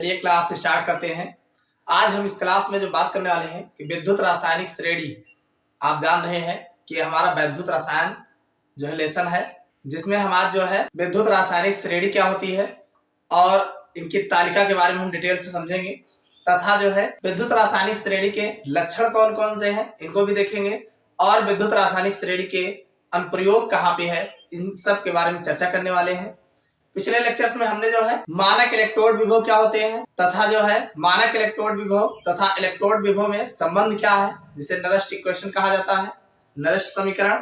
चलिए class start करते हैं। आज हम इस क्लास में जो बात करने वाले हैं कि विद्युत रासायनिक श्रेणी। आप जान रहे हैं कि हमारा विद्युत रसायन जो है लेसन है, जिसमें हम आज जो है विद्युत रासायनिक श्रेणी क्या होती है और इनकी तालिका के बारे में हम डिटेल से समझेंगे, तथा जो है विद्युत रासायनिक श्रेणी के लक्षण कौन कौन से हैं इनको भी देखेंगे, और विद्युत रासायनिक श्रेणी के अनुप्रयोग कहाँ पे है इन सब के बारे में चर्चा करने वाले हैं। पिछले लेक्चर्स में हमने जो है मानक इलेक्ट्रोड विभव क्या होते हैं तथा जो है मानक इलेक्ट्रोड विभव तथा इलेक्ट्रोड विभव में संबंध क्या है, जिसे नरस्ट इक्वेशन कहा जाता है, नरस्ट समीकरण,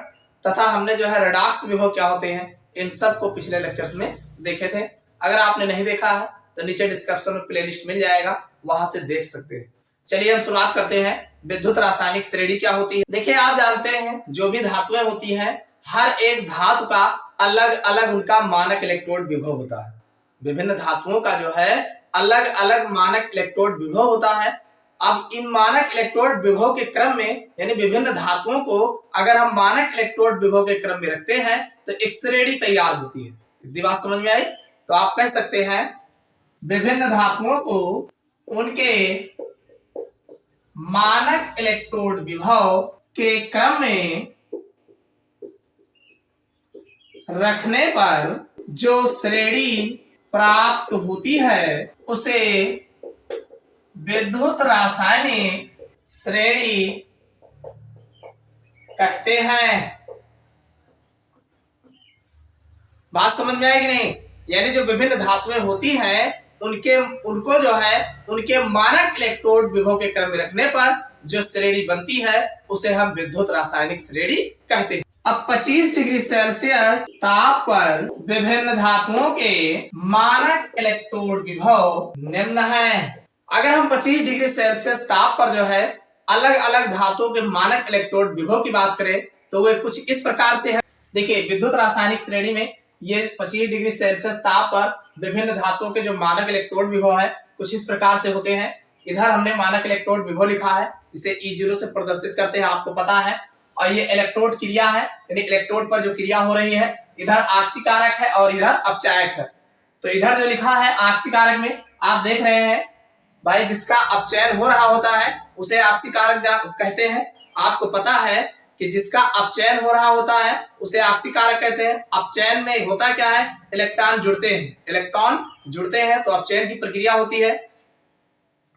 तथा हमने जो है रेडॉक्स विभव क्या होते हैं, इन सब को पिछले लेक्चर्स में देखे थे। अगर आपने नहीं देखा है तो नीचे डिस्क्रिप्शन में प्लेलिस्ट मिल जाएगा, वहां से देख सकते हैं। चलिए हम शुरुआत करते हैं। विद्युत रासायनिक श्रेणी क्या होती है। देखिए, आप जानते हैं जो भी धातुएं होती हैं, हर एक धातु का अलग अलग उनका मानक इलेक्ट्रोड विभव होता है। विभिन्न धातुओं का जो है अलग अलग मानक इलेक्ट्रोड विभव होता है। अब इन मानक इलेक्ट्रोड विभव के क्रम में, यानी विभिन्न धातुओं को अगर हम मानक इलेक्ट्रोड विभव के क्रम में रखते हैं तो एक श्रेणी तैयार होती है। इतनी बात समझ में आई? तो आप कह सकते हैं विभिन्न धातुओं को उनके मानक इलेक्ट्रोड विभव के क्रम में रखने पर जो श्रेणी प्राप्त होती है उसे विद्युत रासायनिक श्रेणी कहते हैं। बात समझ में आएगी नहीं? यानी जो विभिन्न धातुएं होती हैं उनको जो है उनके मानक इलेक्ट्रोड विभव के क्रम में रखने पर जो श्रेणी बनती है उसे हम विद्युत रासायनिक श्रेणी कहते हैं। अब 25 डिग्री सेल्सियस ताप पर विभिन्न धातुओं के मानक इलेक्ट्रोड विभव निम्न है। अगर हम 25 डिग्री सेल्सियस ताप पर जो है अलग अलग धातुओं के मानक इलेक्ट्रोड विभव की बात करें तो वे कुछ इस प्रकार से है। देखिए, विद्युत रासायनिक श्रेणी में ये 25 डिग्री सेल्सियस ताप पर विभिन्न धातुओं के जो मानक इलेक्ट्रोड विभव है कुछ इस प्रकार से होते हैं। इधर हमने मानक इलेक्ट्रोड विभव लिखा है, जिसे E0 से प्रदर्शित करते हैं, आपको पता है। और ये इलेक्ट्रोड क्रिया है, यानी इलेक्ट्रोड पर जो क्रिया हो रही है, इधर आक्सीकारक है और इधर अपचायक है। तो इधर जो लिखा है आक्सीकारक में आप देख रहे हैं भाई, जिसका अपचयन हो रहा होता है उसे आक्सीकारक कहते हैं। आपको पता है कि जिसका अपचयन हो रहा होता है उसे आक्सीकारक कहते हैं। अपचयन में होता क्या है, इलेक्ट्रॉन जुड़ते हैं, इलेक्ट्रॉन जुड़ते हैं तो अपचयन की प्रक्रिया होती है।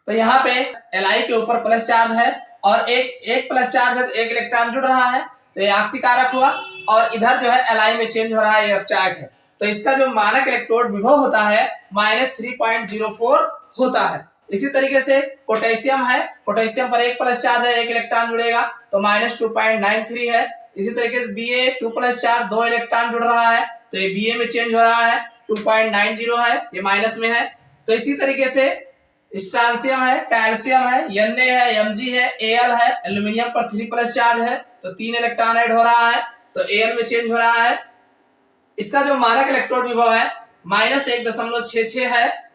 तो यहाँ पे Li के ऊपर प्लस चार्ज है और एक प्लस चार्ज है तो एक इलेक्ट्रॉन जुड़ रहा है, तो ये आक्सीकारक हुआ। और इधर जो है Li में चेंज हो रहा है, ये अपचायक है। तो इसका जो मानक इलेक्ट्रोड विभव होता है -3.04 होता है। इसी तरीके से पोटेशियम है, पोटेशियम पर एक प्लस चार्ज है, एक इलेक्ट्रॉन जुड़ेगा तो -2.93 है। इसी तरीके से Ba 2 प्लस चार्ज, 2 इलेक्ट्रॉन जुड़ रहा है तो ये Ba में चेंज हो रहा है, 2.90 है, ये माइनस में है। तो इसी तरीके से स्ट्रांसियम है, कैल्शियम है, Na है, Mg है, Al है, एल्यूमिनियम पर 3 प्लस चार्ज है तो 3 इलेक्ट्रॉन ऐड हो रहा है तो Al में चेंज हो रहा है। इसका जो मानक इलेक्ट्रोड विभव है -1.66 है।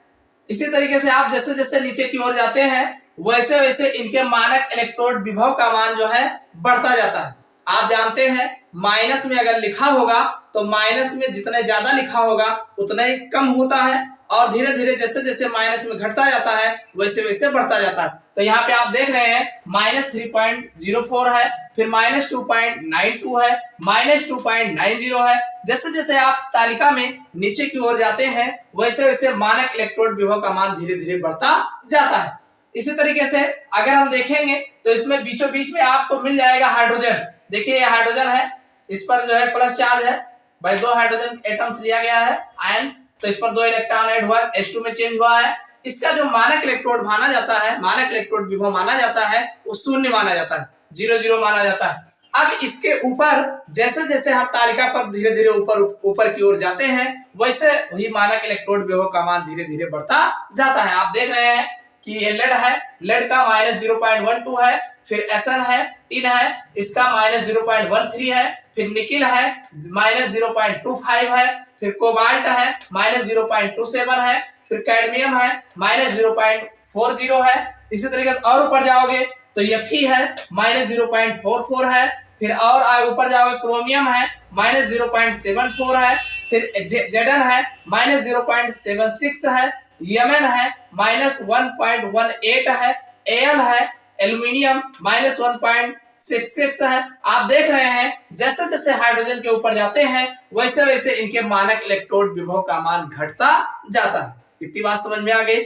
इसी तरीके से आप जैसे जैसे नीचे की ओर जाते हैं वैसे वैसे इनके मानक इलेक्ट्रोड विभव का मान जो है बढ़ता जाता है। आप जानते हैं माइनस में अगर लिखा होगा तो माइनस में जितने ज्यादा लिखा होगा उतना ही कम होता है, और धीरे धीरे जैसे जैसे माइनस में घटता जाता है वैसे वैसे बढ़ता जाता है। तो यहाँ पे आप देख रहे हैं -3.04 है, फिर -2.92 है, -2.90 है। जैसे जैसे आप तालिका में नीचे की ओर जाते हैं वैसे वैसे मानक इलेक्ट्रोड विभव का मान धीरे धीरे बढ़ता जाता है। इसी तरीके से अगर हम देखेंगे तो इसमें बीचों बीच में आपको मिल जाएगा हाइड्रोजन। देखिए, ये हाइड्रोजन है, इस पर जो है प्लस चार्ज है भाई, 2 हाइड्रोजन एटम्स लिया गया है आयन, तो इस पर 2 इलेक्ट्रॉन ऐड हुआ है, H2 में चेंज हुआ है। इसका जो मानक इलेक्ट्रोड माना जाता है, मानक इलेक्ट्रोड विभव माना जाता है, वो 0 माना जाता है, 0 माना जाता है। अब इसके ऊपर जैसे जैसे हम तालिका पर धीरे धीरे ऊपर की ओर जाते हैं वैसे वही मानक इलेक्ट्रोड विभव का मान धीरे धीरे बढ़ता जाता है। आप देख रहे हैं कि ये लेड है, लेड का -0.12 है, फिर Sn है, टिन है, इसका -0.13 है, फिर निकिल है -0.25 है, फिर कोबाल्ट है -0.27 है, फिर कैडमियम है -0.40 है। इसी तरीके से और ऊपर जाओगे तो Fe है -0.44 है, फिर और आगे ऊपर जाओगे क्रोमियम है -0.74 है, फिर Zn है -0.76 है, यमन है -1.18 है, एल है एल्यूमिनियम -1.66 है। आप देख रहे हैं जैसे जैसे हाइड्रोजन के ऊपर जाते हैं वैसे वैसे इनके मानक इलेक्ट्रोड विभव का मान घटता जाता है। इतनी बात समझ में आ गई।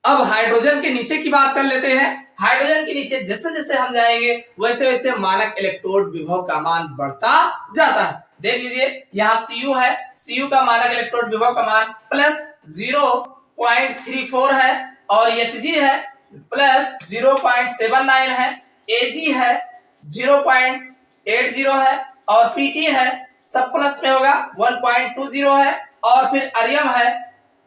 अब हाइड्रोजन के नीचे की बात कर लेते हैं। हाइड्रोजन के नीचे जैसे जैसे हम जाएंगे वैसे वैसे मानक इलेक्ट्रोड विभव का मान बढ़ता जाता है। देख लीजिए यहाँ Cu है, Cu का मानक इलेक्ट्रोड विभव का मान +0.34 है और Hg है +0.79 है, Ag है 0.80 है और Pt है सब प्लस में होगा 1.20 है और फिर अरियम है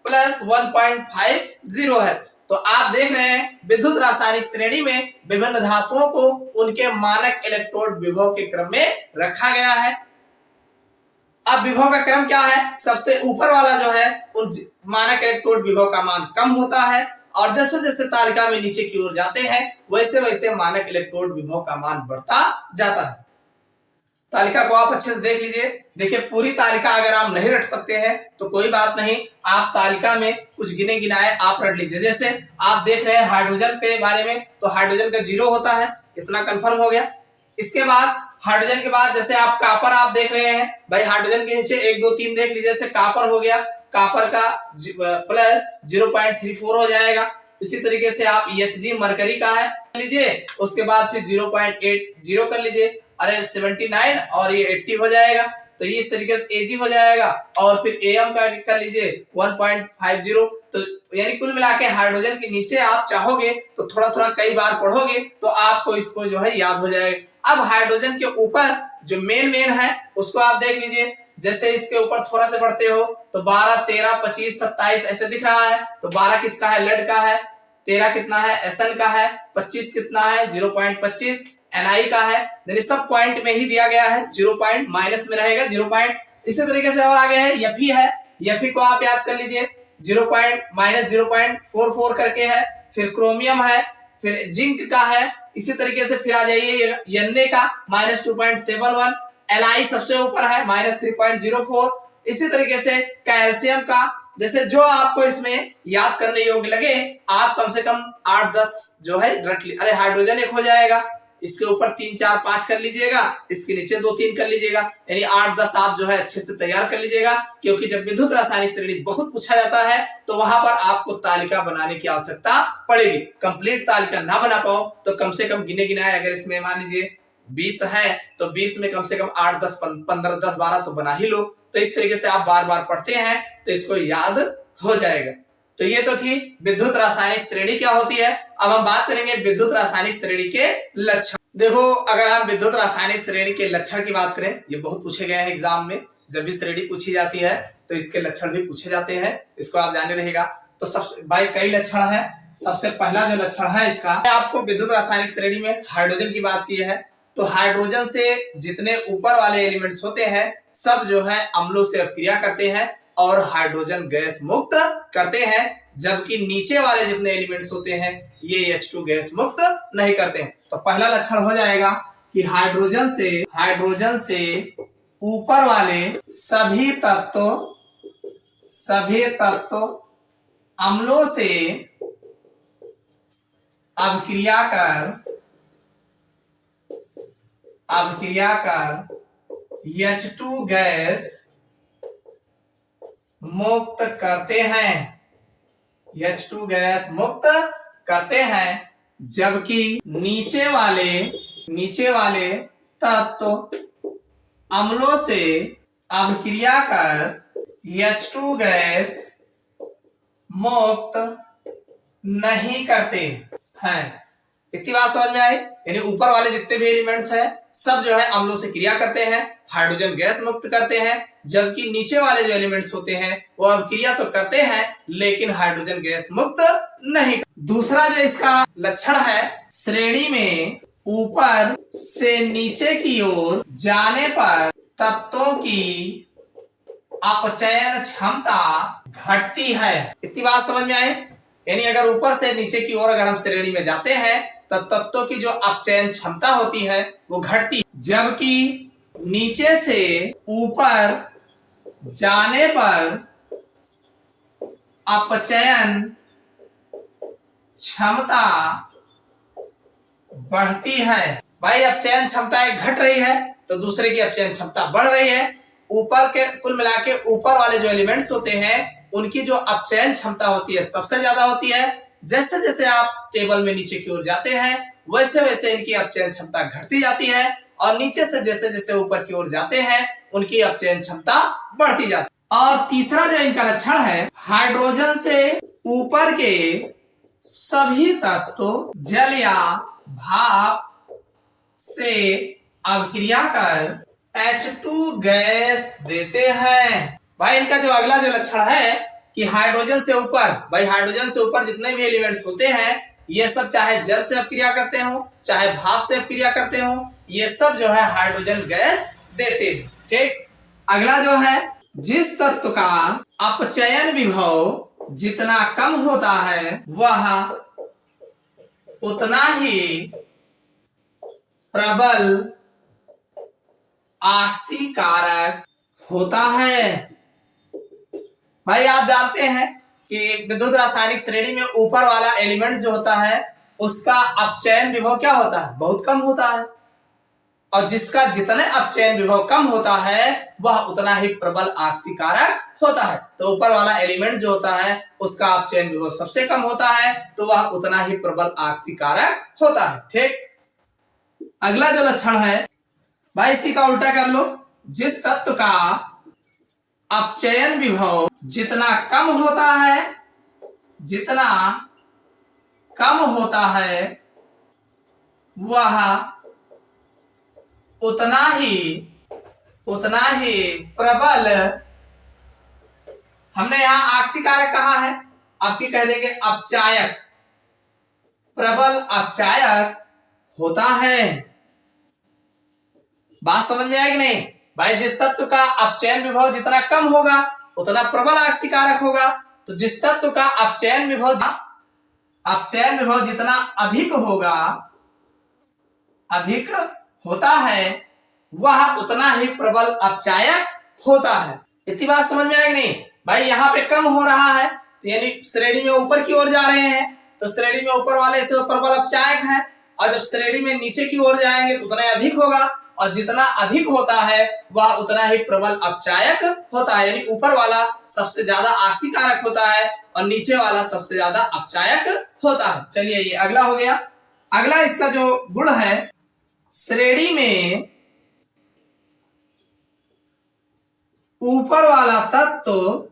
+1.50 है। तो आप देख रहे हैं विद्युत रासायनिक श्रेणी में विभिन्न धातुओं को उनके मानक इलेक्ट्रोड विभव के क्रम में रखा गया है। अब विभव का क्रम क्या है? सबसे ऊपर वाला जो है उन मानक इलेक्ट्रोड विभव का मान कम होता है और जैसे जैसे तालिका में नीचे की ओर जाते हैं वैसे वैसे मानक इलेक्ट्रोड विभव का मान बढ़ता जाता है। तालिका को आप अच्छे से देख लीजिए। देखिए पूरी तालिका अगर आप नहीं रट सकते हैं तो कोई बात नहीं, आप तालिका में कुछ गिने गिनाए आप रट लीजिए। जैसे आप देख रहे हैं हाइड्रोजन के बारे में, तो हाइड्रोजन का 0 होता है, इतना कंफर्म हो गया। इसके बाद हाइड्रोजन के बाद जैसे आप कापर आप देख रहे हैं भाई, हाइड्रोजन के नीचे 1 2 3 देख लीजिए। जैसे कापर हो गया, कापर का +0.34 हो जाएगा। इसी तरीके से आप Hg मरकरी का है लीजिए, उसके बाद फिर 0.80 कर लीजिए, अरे 79 और ये 80 हो जाएगा। तो ये इस तरीके से Ag हो जाएगा और फिर Am का कर लीजिए 1.50। तो यानी कुल मिला के हाइड्रोजन के नीचे आप चाहोगे तो थोड़ा थोड़ा कई बार पढ़ोगे तो आपको इसको जो है याद हो जाएगा। अब हाइड्रोजन के ऊपर जो मेन है उसको आप देख लीजिए। जैसे इसके ऊपर थोड़ा से बढ़ते हो तो 12 13 25 27 ऐसे दिख रहा है। तो 12 किसका है? लेड का है। 13 कितना है? Sn का है। 25 कितना है? 0.25 Ni का है। यानी सब पॉइंट में ही दिया गया है, 0 पॉइंट माइनस में रहेगा 0 पॉइंट। इसी तरीके से और आगे है Fe है। Fe को आप याद कर लीजिए, 0.-0.44 करके है। फिर क्रोमियम है, फिर जिंक का है। इसी तरीके से फिर आ जाइए Na का -2.71, Li सबसे ऊपर है -3.04। इसी तरीके से कैल्शियम का, जैसे जो आपको इसमें याद करने योग्य लगे आप कम से कम 8-10 जो है रख ली। अरे हाइड्रोजन एक हो जाएगा, इसके ऊपर 3 4 5 कर लीजिएगा, इसके नीचे 2 3 कर लीजिएगा, यानी 8-10 आप जो है अच्छे से तैयार कर लीजिएगा। क्योंकि जब विद्युत रासायनिक श्रेणी बहुत पूछा जाता है तो वहां पर आपको तालिका बनाने की आवश्यकता पड़ेगी। कंप्लीट तालिका ना बना पाओ तो कम से कम गिने गिनाए, अगर इसमें मान लीजिए 20 है तो 20 में कम से कम 8 10 15 10 12 तो बना ही लो। तो इस तरीके से आप बार बार पढ़ते हैं तो इसको याद हो जाएगा। तो ये तो थी विद्युत रासायनिक श्रेणी क्या होती है। अब हम बात करेंगे विद्युत रासायनिक श्रेणी के लक्षण। देखो अगर हम विद्युत रासायनिक श्रेणी के लक्षण की बात करें, ये बहुत पूछे गए हैं एग्जाम में। जब भी श्रेणी पूछी जाती है तो इसके लक्षण भी पूछे जाते हैं, इसको आप जाने रहेगा। तो सबसे भाई कई लक्षण है। सबसे पहला जो लक्षण है इसका, आपको विद्युत रासायनिक श्रेणी में हाइड्रोजन की बात की है तो हाइड्रोजन से जितने ऊपर वाले एलिमेंट्स होते हैं सब जो है अम्लों से अपक्रिया करते हैं और हाइड्रोजन गैस मुक्त करते हैं, जबकि नीचे वाले जितने एलिमेंट्स होते हैं ये H2 गैस मुक्त नहीं करते हैं। तो पहला लक्षण हो जाएगा कि हाइड्रोजन से ऊपर वाले सभी तत्व अम्लों से अपक्रिया कर H2 गैस मुक्त करते हैं, H2 गैस मुक्त करते हैं, जबकि नीचे वाले तत्व अम्लों से अपक्रिया कर H2 गैस मुक्त नहीं करते हैं। इतनी बात समझ में आई। यानी ऊपर वाले जितने भी एलिमेंट्स हैं सब जो है अम्लों से क्रिया करते हैं, हाइड्रोजन गैस मुक्त करते हैं, जबकि नीचे वाले जो एलिमेंट्स होते हैं वो अपक्रिया तो करते हैं लेकिन हाइड्रोजन गैस मुक्त नहीं। दूसरा जो इसका लक्षण है, श्रेणी में ऊपर से नीचे की ओर जाने पर तत्वों की अपचयन क्षमता घटती है। इतनी बात समझ में आई। यानी अगर ऊपर से नीचे की ओर अगर हम श्रेणी में जाते हैं तो तत्वों की जो अपचयन क्षमता होती है वो घटती, जबकि नीचे से ऊपर जाने पर अपचयन क्षमता बढ़ती है। भाई अपचयन क्षमता एक घट रही है तो दूसरे की अपचयन क्षमता बढ़ रही है। ऊपर के कुल मिला के ऊपर वाले जो एलिमेंट्स होते हैं उनकी जो अपचयन क्षमता होती है सबसे ज्यादा होती है। जैसे जैसे आप टेबल में नीचे की ओर जाते हैं वैसे वैसे इनकी अपचयन क्षमता घटती जाती है और नीचे से जैसे जैसे ऊपर की ओर जाते हैं उनकी अपचयन क्षमता बढ़ती जाती है। और तीसरा जो इनका लक्षण है, हाइड्रोजन से ऊपर के सभी तत्व जल या भाप से अभिक्रिया कर H2 गैस देते हैं। भाई इनका जो अगला जो लक्षण है कि हाइड्रोजन से ऊपर, भाई हाइड्रोजन से ऊपर जितने भी एलिमेंट्स होते हैं ये सब चाहे जल से अपक्रिया करते हो चाहे भाप से अपक्रिया करते हो, ये सब जो है हाइड्रोजन गैस देते हैं। ठीक, अगला जो है, जिस तत्व का अपचयन विभव जितना कम होता है वह उतना ही प्रबल आक्सीकारक होता है। भाई आप जानते हैं कि विद्युत रासायनिक श्रेणी में ऊपर वाला एलिमेंट जो होता है उसका अपचयन विभव क्या होता है, बहुत कम होता है। और जिसका जितने अपचयन विभव कम होता है वह उतना ही प्रबल आक्सीकारक होता है। तो ऊपर वाला एलिमेंट जो होता है उसका अपचयन विभव सबसे कम होता है तो वह उतना ही प्रबल आक्सीकारक होता है। ठीक, अगला जो लक्षण है, भाई इसी का उल्टा कर लो। जिस तत्व का अपचयन विभव जितना कम होता है, जितना कम होता है वह उतना ही प्रबल, हमने यहां आक्सीकारक कहा है, आपकी कह देंगे अपचायक, प्रबल अपचायक होता है। बात समझ में आएगी नहीं? भाई जिस तत्व का अपचयन विभव जितना कम होगा उतना प्रबल आक्सीकारक होगा। तो जिस तत्व का अपचयन विभव जितना अधिक होगा, अधिक होता है वह उतना ही प्रबल अपचायक होता है। इतनी बात समझ में आएगी नहीं? भाई यहाँ पे कम हो रहा है तो यानी श्रेणी में ऊपर की ओर जा रहे हैं तो श्रेणी में ऊपर वाले से प्रबल अपचायक है, और जब श्रेणी में नीचे की ओर जाएंगे तो उतना अधिक होगा, और जितना अधिक होता है वह उतना ही प्रबल अपचायक होता है। यानी ऊपर वाला सबसे ज्यादा आक्सीकारक होता है और नीचे वाला सबसे ज्यादा अपचायक होता है। चलिए ये अगला हो गया। अगला इसका जो गुण है, श्रेणी में ऊपर वाला तत्व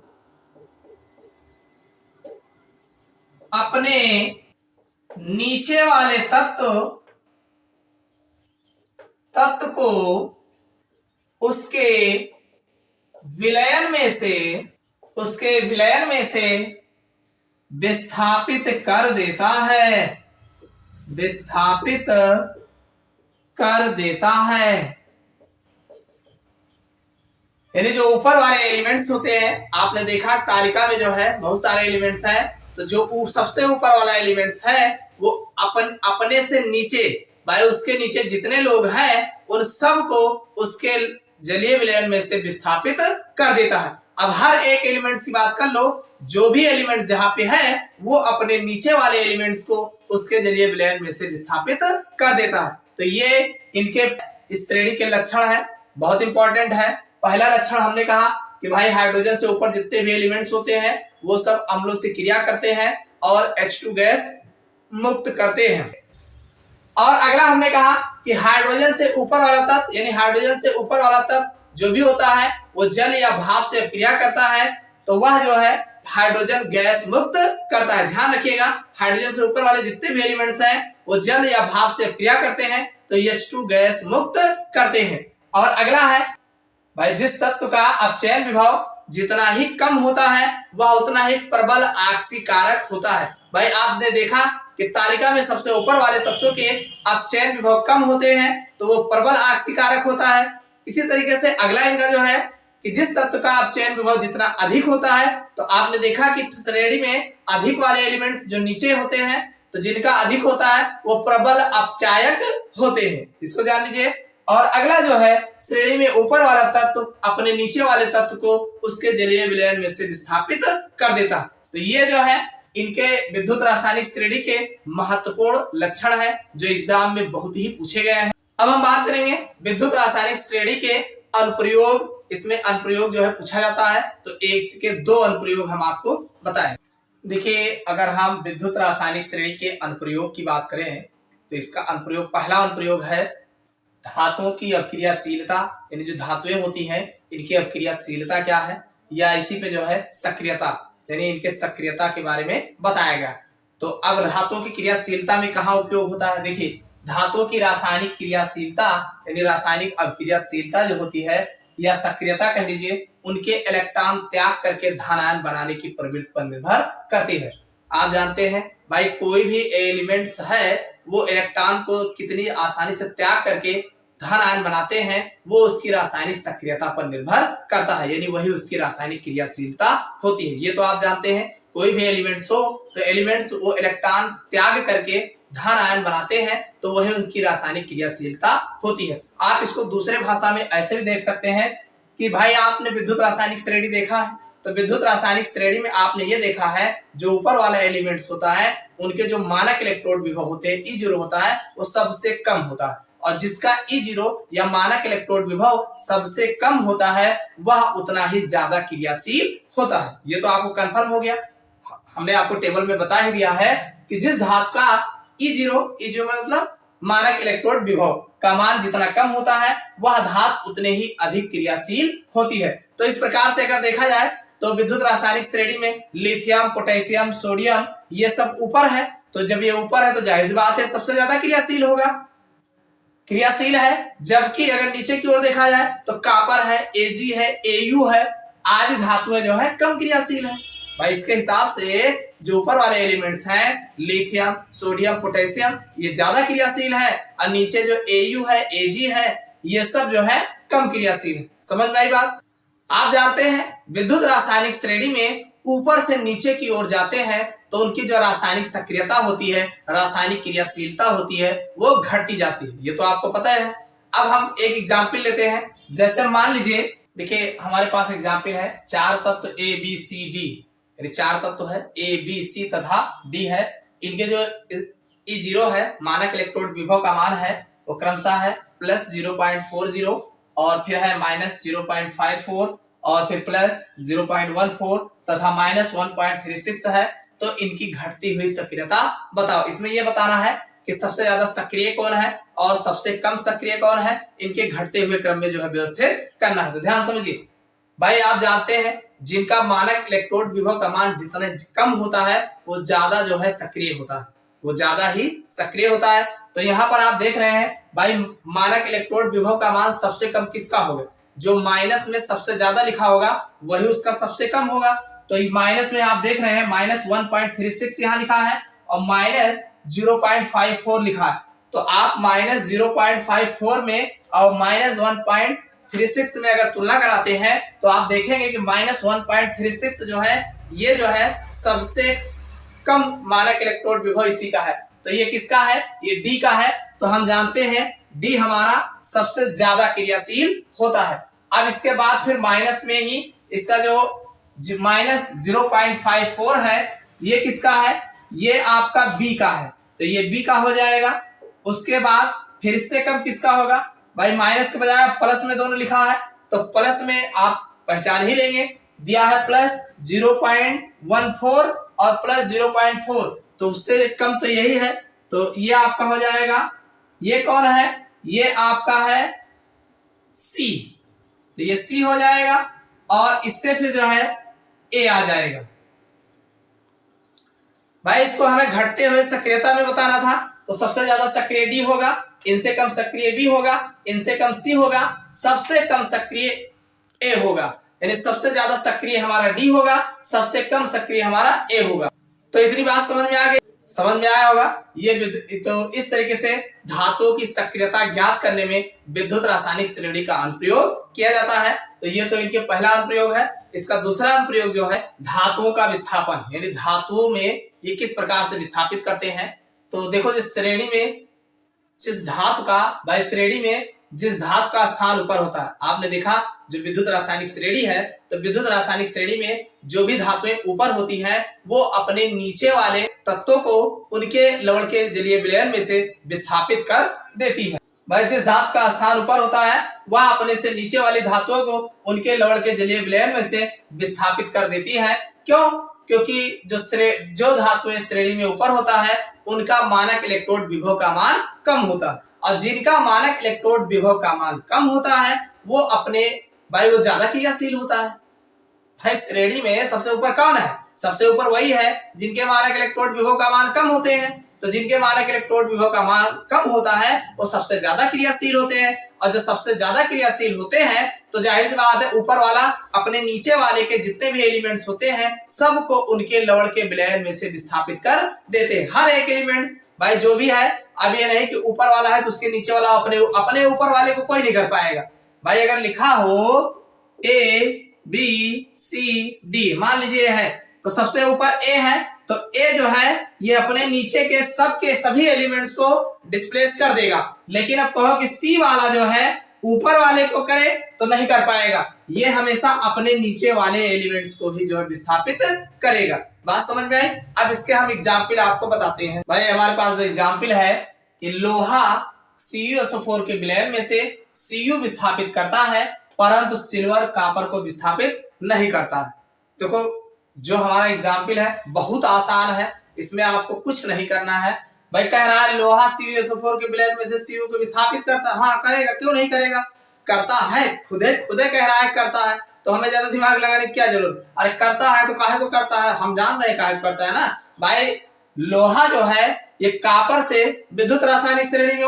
अपने नीचे वाले तत्व को उसके विलयन में से विस्थापित कर देता है, विस्थापित कर देता है। यानी जो ऊपर वाले एलिमेंट्स होते हैं, आपने देखा तालिका में जो है बहुत सारे एलिमेंट्स हैं, तो जो सबसे ऊपर वाला एलिमेंट्स है वो अपने से नीचे, भाई उसके नीचे जितने लोग हैं उन सब को उसके जलीय विलयन में से विस्थापित कर देता है। अब हर एक एलिमेंट्स की बात कर लो, जो भी एलिमेंट जहां पे है वो अपने नीचे वाले एलिमेंट्स को उसके जलीय विलयन में से विस्थापित कर देता है। तो ये इनके इस श्रेणी के लक्षण है, बहुत इंपॉर्टेंट है। पहला लक्षण हमने कहा कि भाई हाइड्रोजन से ऊपर जितने भी एलिमेंट्स होते हैं वो सब अम्लों से क्रिया करते हैं और H2 गैस मुक्त करते हैं। और अगला हमने कहा कि हाइड्रोजन से ऊपर वाला तत्व, यानी हाइड्रोजन से ऊपर वाला तत्व जो भी होता है वो जल या भाप से क्रिया करता है तो वह जो है हाइड्रोजन गैस मुक्त करता है। ध्यान रखिएगा, हाइड्रोजन से ऊपर वाले जितने भी एलिमेंट्स हैं वो जल या भाप से क्रिया करते हैं तो H2 गैस मुक्त करते हैं। और अगला है, भाई जिस तत्व का अपचयन विभव जितना ही कम होता है वह उतना ही प्रबल आक्सीकारक होता है। भाई आपने देखा कि तालिका में सबसे ऊपर वाले तत्वों के अपचयन विभव कम होते हैं तो वो प्रबल आक्सीकारक होता है। इसी तरीके से अगला इनका जो है कि जिस तत्व का अपचयन विभव जितना अधिक होता है, तो आपने देखा कि श्रेणी में अधिक वाले एलिमेंट्स जो नीचे होते हैं तो जिनका अधिक होता है वो प्रबल अपचायक होते हैं, इसको जान लीजिए। और अगला जो है श्रेणी में ऊपर वाला तत्व अपने नीचे वाले तत्व को उसके जलीय विलयन में से विस्थापित कर देता। तो ये जो है इनके विद्युत रासायनिक श्रेणी के महत्वपूर्ण लक्षण है जो एग्जाम में बहुत ही पूछे गए हैं। अब हम बात करेंगे विद्युत रासायनिक श्रेणी के अनुप्रयोग। इसमें अनुप्रयोग जो है पूछा जाता है, तो एक के दो अनुप्रयोग हम आपको बताएं। देखिए, अगर हम विद्युत रासायनिक श्रेणी के अनुप्रयोग की बात करें तो इसका अनुप्रयोग, पहला अनुप्रयोग है धातुओं की अक्रियाशीलता, यानी जो धातुएं होती हैं इनकी अक्रियाशीलता क्या है, या इसी पे जो है सक्रियता, यानी इनके सक्रियता के बारे में बताया गया। तो अब धातुओं की क्रियाशीलता में कहाँ उपयोग होता है? देखिए, धातुओं की रासायनिक क्रियाशीलता यानी रासायनिक अक्रियाशीलता जो होती है या सक्रियता कह लीजिए, उनके इलेक्ट्रॉन त्याग करके धनायन बनाने की प्रवृत्ति पर निर्भर करती है। आप जानते हैं भाई, कोई भी एलिमेंट्स है वो इलेक्ट्रॉन को कितनी आसानी से त्याग करके धन आयन बनाते हैं, वो उसकी रासायनिक सक्रियता पर निर्भर करता है, यानी वही उसकी रासायनिक क्रियाशीलता होती है। ये तो आप जानते हैं, कोई भी एलिमेंट्स हो तो एलिमेंट्स वो इलेक्ट्रॉन त्याग करके धन आयन बनाते हैं, तो वही उनकी रासायनिक क्रियाशीलता होती है। आप इसको दूसरे भाषा में ऐसे भी देख सकते हैं कि भाई आपने विद्युत रासायनिक श्रेणी देखा है, तो विद्युत रासायनिक श्रेणी में आपने ये देखा है जो ऊपर वाला एलिमेंट्स होता है उनके जो मानक इलेक्ट्रोड विभव होते हैं E0 होता है वो सबसे कम होता है, और जिसका E0 या मानक इलेक्ट्रोड विभव सबसे कम होता है वह उतना ही ज्यादा क्रियाशील होता है। ये तो आपको कंफर्म हो गया। हमने आपको टेबल में बता ही दिया है कि जिस धातु का E0 में मतलब मानक इलेक्ट्रोड विभव का मान जितना कम होता है वह धातु उतने ही अधिक क्रियाशील होती है। तो इस प्रकार से अगर देखा जाए तो विद्युत रासायनिक श्रेणी में लिथियम, पोटेशियम, सोडियम ये सब ऊपर है, तो जब ये ऊपर है तो जाहिर सी बात है सबसे ज्यादा क्रियाशील होगा, क्रियाशील है। जबकि अगर नीचे की ओर देखा जाए तो कॉपर है, Ag है, Au है, आदि धातुएं जो है कम क्रियाशील है। भाई इसके हिसाब से जो ऊपर वाले एलिमेंट्स हैं लिथियम, सोडियम, पोटेशियम ये ज्यादा क्रियाशील है, और नीचे जो Au है, Ag है ये सब जो है कम क्रियाशील है। समझ में आई बात? आप जानते हैं विद्युत रासायनिक श्रेणी में ऊपर से नीचे की ओर जाते हैं तो उनकी जो रासायनिक सक्रियता होती है, रासायनिक क्रियाशीलता होती है वो घटती जाती है। ये तो आपको पता है। अब हम एक एग्जाम्पल लेते हैं। जैसे मान लीजिए, देखिए हमारे पास एग्जाम्पल है चार तत्व A B C D, यानी चार तत्व है A B C तथा D है। इनके जो E0 है मानक इलेक्ट्रोड विभव का मान है वो क्रमशः है प्लस 0.40 और फिर है माइनस 0.54 और फिर प्लस 0.14 तथा माइनस 1.36 है। तो इनकी घटती हुई सक्रियता बताओ। इसमें यह बताना है कि सबसे ज्यादा सक्रिय कौन है और सबसे कम सक्रिय कौन है, इनके घटते हुए क्रम में जो है व्यवस्थित करना है। तो ध्यान समझिए भाई, आप जानते हैं जिनका मानक इलेक्ट्रोड विभव का मान जितने कम होता है वो ज्यादा जो है सक्रिय होता है, वो ज्यादा ही सक्रिय होता है। तो यहाँ पर आप देख रहे हैं भाई मानक इलेक्ट्रोड विभव का मान सबसे कम किसका होगा? जो माइनस में सबसे ज्यादा लिखा होगा वही उसका सबसे कम होगा। तो माइनस में आप देख रहे हैं माइनस 1.36 यहाँ लिखा है और माइनस 0.54 लिखा है। तो आप माइनस 0.54 में और माइनस 1.36 में अगर तुलना कराते हैं तो आप देखेंगे कि माइनस 1.36 जो है ये जो है सबसे कम मानक इलेक्ट्रोड विभव इसी का है। तो ये किसका है? ये डी का है। तो हम जानते हैं डी हमारा सबसे ज्यादा क्रियाशील होता है। अब इसके बाद फिर माइनस में ही इसका जो माइनस 0.54 है ये किसका है? ये आपका बी का है, तो ये बी का हो जाएगा। उसके बाद फिर इससे कम किसका होगा? भाई माइनस के बजाय प्लस में दोनों लिखा है तो प्लस में आप पहचान ही लेंगे, दिया है प्लस 0.14 और प्लस 0.4, तो उससे कम तो यही है। तो ये आपका हो जाएगा, ये कौन है? ये आपका है सी, तो ये सी हो जाएगा और इससे फिर जो है ए आ जाएगा। भाई इसको हमें घटते हुए सक्रियता में बताना था, तो सबसे ज्यादा सक्रिय डी होगा, इनसे कम सक्रिय बी होगा, इनसे कम सी होगा, सबसे कम सक्रिय ए होगा, यानी सबसे ज्यादा सक्रिय हमारा डी होगा, सबसे कम सक्रिय हमारा ए होगा। तो इतनी बात समझ में आ गई, समझ में आया होगा। ये तो इस तरीके से धातुओं की सक्रियता ज्ञात करने में विद्युत रासायनिक श्रेणी का अनुप्रयोग किया जाता है। तो ये तो इनके पहला अनुप्रयोग है। इसका दूसरा अनुप्रयोग जो है धातुओं का विस्थापन, यानी धातुओं में ये किस प्रकार से विस्थापित करते हैं। तो देखो जिस श्रेणी में, जिस धातु का भाई श्रेणी में जिस धातु का स्थान ऊपर होता है। आपने देखा जो विद्युत रासायनिक श्रेणी है, तो विद्युत रासायनिक श्रेणी में जो भी धातुएं ऊपर होती हैं वो अपने नीचे वाले तत्वों को उनके लवण के जलीय विलयन में से विस्थापित कर देती है। भाई जिस धातु का स्थान ऊपर होता है वह अपने से नीचे वाली धातुओं को उनके लवण के जलीय विलयन में से विस्थापित कर देती है। क्यों? क्योंकि जो धातुएं श्रेणी में ऊपर होता है उनका मानक इलेक्ट्रोड विभव का मान कम होता है, और जिनका मानक इलेक्ट्रोड विभव का मान कम होता है वो वो ज्यादा क्रियाशील होता है। भाई श्रेणी में सबसे ऊपर कौन है? सबसे ऊपर वही है जिनके मानक इलेक्ट्रोड विभव का मान कम होते हैं। तो जिनके मानक इलेक्ट्रोड विभव का मान कम होता है वो सबसे ज्यादा क्रियाशील होते हैं, और जो सबसे ज्यादा क्रियाशील होते हैं तो जाहिर सी बात है ऊपर वाला अपने नीचे वाले के जितने भी एलिमेंट्स होते हैं सबको उनके लवण के विलयन में से विस्थापित कर देते हैं। हर एक एलिमेंट्स भाई जो भी है, अब ये नहीं कि ऊपर वाला है तो उसके नीचे वाला अपने ऊपर वाले को कोई नहीं कर पाएगा। भाई अगर लिखा हो ए बी सी डी, मान लीजिए है तो सबसे ऊपर ए है, तो ए जो है ये अपने नीचे के सभी एलिमेंट्स को डिस्प्लेस कर देगा। लेकिन अब कहो कि सी वाला जो है ऊपर वाले को करे तो नहीं कर पाएगा, ये हमेशा अपने नीचे वाले एलिमेंट्स को ही जो है विस्थापित करेगा। बात समझ में आई? अब इसके हम एग्जाम्पल आपको बताते हैं। भाई हमारे पास जो एग्जाम्पल है कि लोहा CuSO4 के विलयन में से Cu विस्थापित करता है परंतु सिल्वर कापर को विस्थापित नहीं करता। देखो जो हमारा एग्जाम्पल है बहुत आसान है, इसमें आपको कुछ नहीं करना है। भाई कह रहा है लोहा CuSO4 के विलयन में से Cu को विस्थापित करता है, हाँ करेगा, क्यों नहीं करेगा, करता है, खुदे कह रहा है करता है, तो हमें ज्यादा दिमाग लगाने की क्या जरूरत। अरे करता है तो काहे को करता है, हम जान रहे हैं काहे को करता है ना। भाई लोहा जो है ये कापर से विद्युत रासायनिक श्रेणी में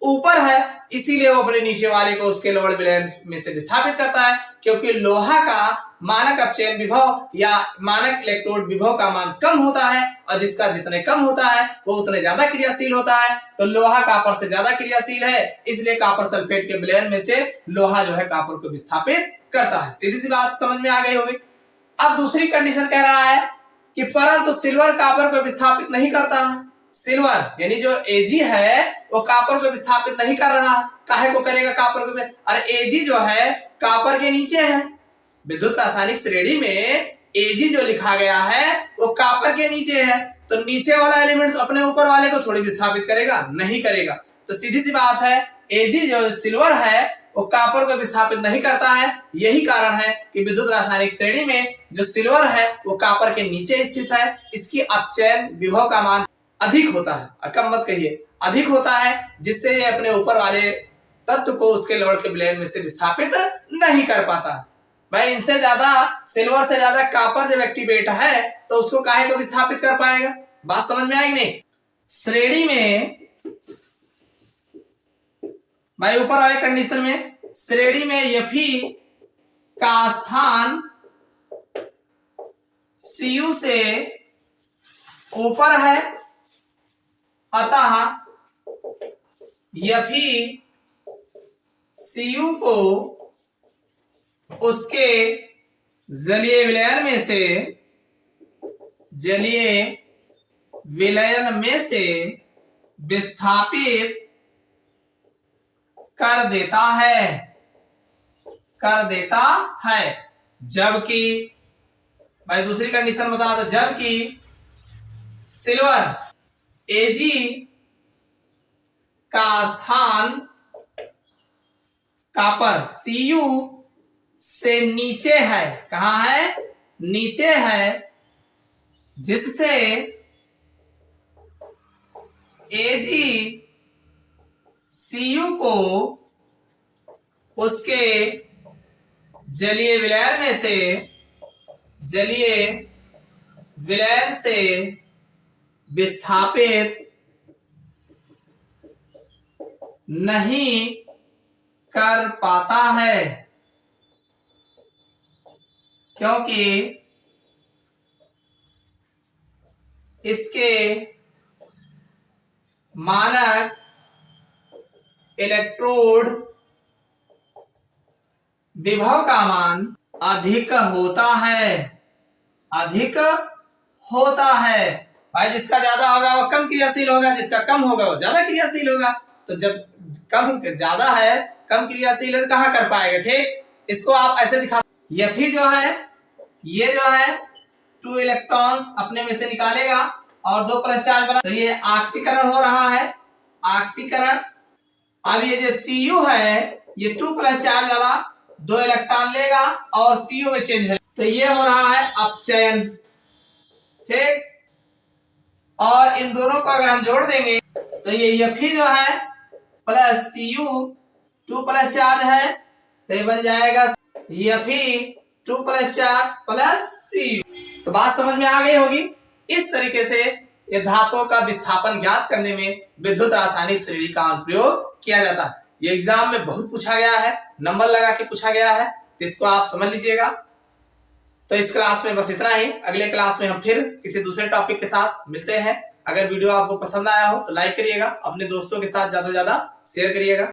ऊपर है, इसीलिए वो अपने नीचे वाले को उसके लवण विलयन में से विस्थापित करता है। क्योंकि लोहा का मानक अपचयन विभव या मानक इलेक्ट्रोड विभव का मान कम होता है, और जिसका जितने कम होता है वो उतने ज्यादा क्रियाशील होता है। तो लोहा कापर से ज्यादा क्रियाशील है, इसलिए कापर सल्फेट के विलयन में से लोहा जो है कापर को विस्थापित करता है। सीधी सी बात समझ में आ गई होगी। अब दूसरी कंडीशन कह रहा है कि परंतु सिल्वर कापर को विस्थापित नहीं करता है। सिल्वर यानी जो Ag है वो कापर को विस्थापित नहीं कर रहा है, काहे को करेगा कापर को? अरे Ag जो है कापर के नीचे है, विद्युत रासायनिक श्रेणी में Ag जो लिखा गया है वो कापर के नीचे है, तो नीचे वाला एलिमेंट्स अपने ऊपर वाले को थोड़ी विस्थापित करेगा, नहीं करेगा। तो सीधी सी बात है Ag जो सिल्वर है वो कापर को विस्थापित नहीं करता है। यही कारण है कि विद्युत रासायनिक श्रेणी में जो सिल्वर है वो कापर के नीचे स्थित है, इसकी अपचयन विभव का मान अधिक होता है, कम मत कहिए, अधिक होता है, जिससे ये अपने ऊपर वाले तत्व को उसके लवण के विलयन में से विस्थापित नहीं कर पाता। भाई इनसे ज्यादा सिल्वर से ज्यादा कापर जब एक्टिवेट है तो उसको काहे को विस्थापित कर पाएगा। बात समझ में आएगी नहीं? श्रेणी में भाई ऊपर वाले कंडीशन में श्रेणी में Fe का स्थान Cu से ऊपर है, अतः Fe Cu को उसके जलीय विलयन में से विस्थापित कर देता है। जबकि भाई दूसरी कंडीशन बता दो, जबकि सिल्वर Ag का स्थान कापर Cu से नीचे है, कहां है? नीचे है, जिससे Ag Cu को उसके जलीय विलयन से विस्थापित नहीं कर पाता है, क्योंकि इसके मानक इलेक्ट्रोड विभव का मान अधिक होता है। भाई जिसका ज्यादा होगा वो कम क्रियाशील होगा, जिसका कम होगा वो ज्यादा क्रियाशील होगा। तो जब कम ज्यादा है, कम क्रियाशील है तो कहाँ कर पाएगा। ठीक, इसको आप ऐसे दिखा, Fe जो है ये जो है 2 इलेक्ट्रॉन्स अपने में से निकालेगा और 2 प्लस चार्ज बना, तो ये ऑक्सीकरण हो रहा है, ऑक्सीकरण। अब ये जो Cu है ये 2 प्लस चार्ज वाला 2 इलेक्ट्रॉन लेगा और Cu में चेंज हो, तो ये हो रहा है अपचयन। ठीक, और इन दोनों को अगर हम जोड़ देंगे तो ये Fe जो है प्लस Cu 2 प्लस चार्ज है, तो ये बन जाएगा Fe 2 plus charge plus Cu। तो बात समझ में आ गई होगी। इस तरीके से ये धातुओं का विस्थापन ज्ञात करने में विद्युत रासायनिक श्रेणी का अनुप्रयोग किया जाता है। ये एग्जाम में बहुत पूछा गया है, नंबर लगा के पूछा गया है, तो इसको आप समझ लीजिएगा। तो इस क्लास में बस इतना ही। अगले क्लास में हम फिर किसी दूसरे टॉपिक के साथ मिलते हैं। अगर वीडियो आपको पसंद आया हो तो लाइक करिएगा, अपने दोस्तों के साथ ज्यादा से ज्यादा शेयर करिएगा।